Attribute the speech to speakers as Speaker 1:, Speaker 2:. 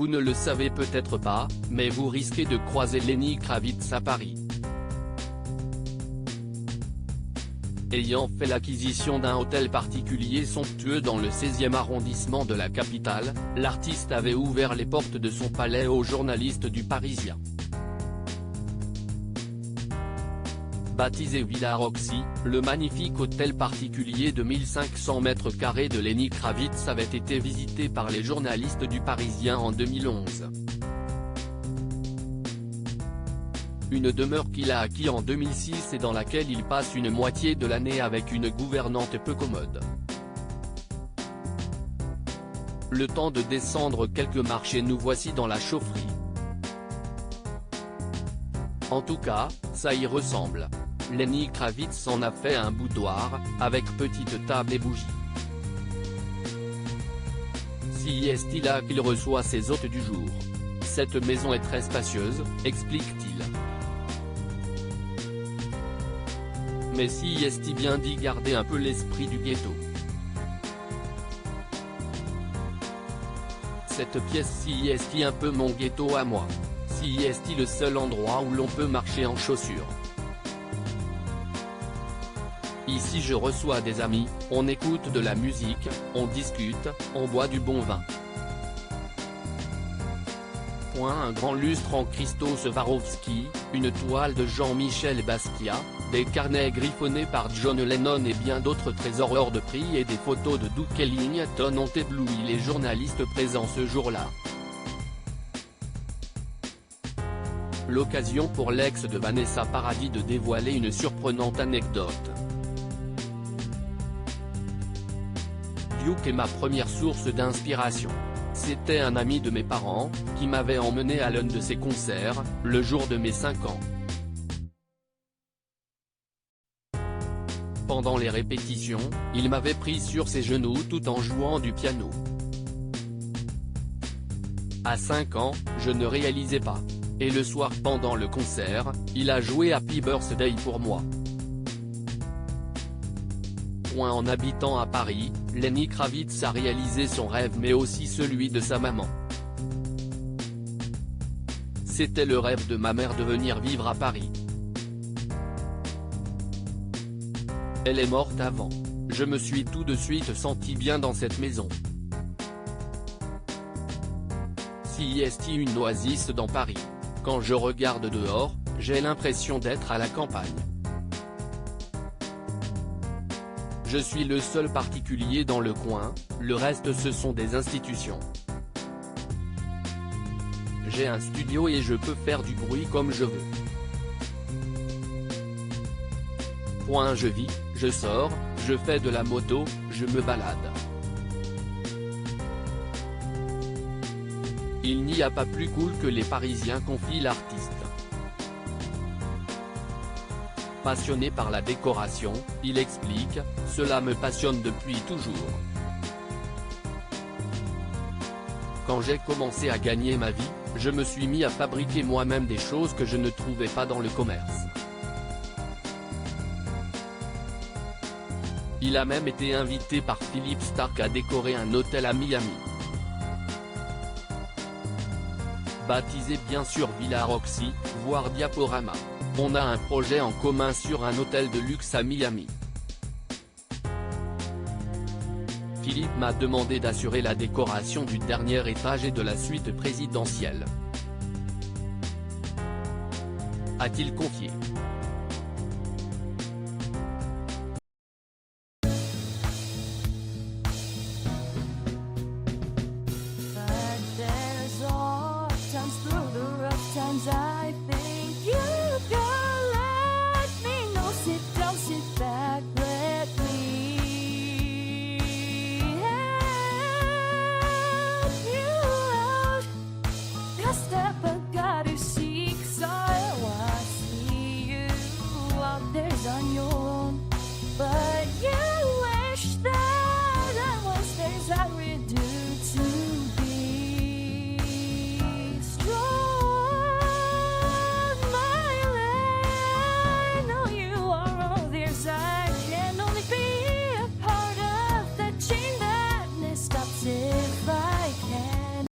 Speaker 1: Vous ne le savez peut-être pas, mais vous risquez de croiser Lenny Kravitz à Paris. Ayant fait l'acquisition d'un hôtel particulier somptueux dans le 16e arrondissement de la capitale, l'artiste avait ouvert les portes de son palais aux journalistes du Parisien. Baptisé Villa Roxy, le magnifique hôtel particulier de 1500 mètres carrés de Lenny Kravitz avait été visité par les journalistes du Parisien en 2011. Une demeure qu'il a acquis en 2006 et dans laquelle il passe une moitié de l'année avec une gouvernante peu commode. Le temps de descendre quelques marches et nous voici dans la chaufferie. En tout cas, ça y ressemble. Lenny Kravitz en a fait un boudoir, avec petite table et bougies. Si est-il là qu'il reçoit ses hôtes du jour. Cette maison est très spacieuse, explique-t-il. Mais si est-il bien d'y garder un peu l'esprit du ghetto. Cette pièce si est-il un peu mon ghetto à moi. Si est-il le seul endroit où l'on peut marcher en chaussures. Ici je reçois des amis, on écoute de la musique, on discute, on boit du bon vin. Un grand lustre en cristaux Swarovski, une toile de Jean-Michel Basquiat, des carnets griffonnés par John Lennon et bien d'autres trésors hors de prix et des photos de Duke Ellington ont ébloui les journalistes présents ce jour-là. L'occasion pour l'ex de Vanessa Paradis de dévoiler une surprenante anecdote. Duke est ma première source d'inspiration. C'était un ami de mes parents, qui m'avait emmené à l'un de ses concerts, le jour de mes 5 ans. Pendant les répétitions, il m'avait pris sur ses genoux tout en jouant du piano. À 5 ans, je ne réalisais pas. Et le soir pendant le concert, il a joué Happy Birthday pour moi. En habitant à Paris, Lenny Kravitz a réalisé son rêve mais aussi celui de sa maman. C'était le rêve de ma mère de venir vivre à Paris. Elle est morte avant. Je me suis tout de suite senti bien dans cette maison. Si est-il une oasis dans Paris. Quand je regarde dehors, j'ai l'impression d'être à la campagne. Je suis le seul particulier dans le coin, le reste ce sont des institutions. J'ai un studio et je peux faire du bruit comme je veux. Je vis, je sors, je fais de la moto, je me balade. Il n'y a pas plus cool que les Parisiens, confie l'artiste. Passionné par la décoration, il explique, « Cela me passionne depuis toujours. Quand j'ai commencé à gagner ma vie, je me suis mis à fabriquer moi-même des choses que je ne trouvais pas dans le commerce. » Il a même été invité par Philippe Stark à décorer un hôtel à Miami. Baptisé bien sûr Villa Roxy, voire Diaporama. On a un projet en commun sur un hôtel de luxe à Miami. Philippe m'a demandé d'assurer la décoration du dernier étage et de la suite présidentielle. A-t-il confié.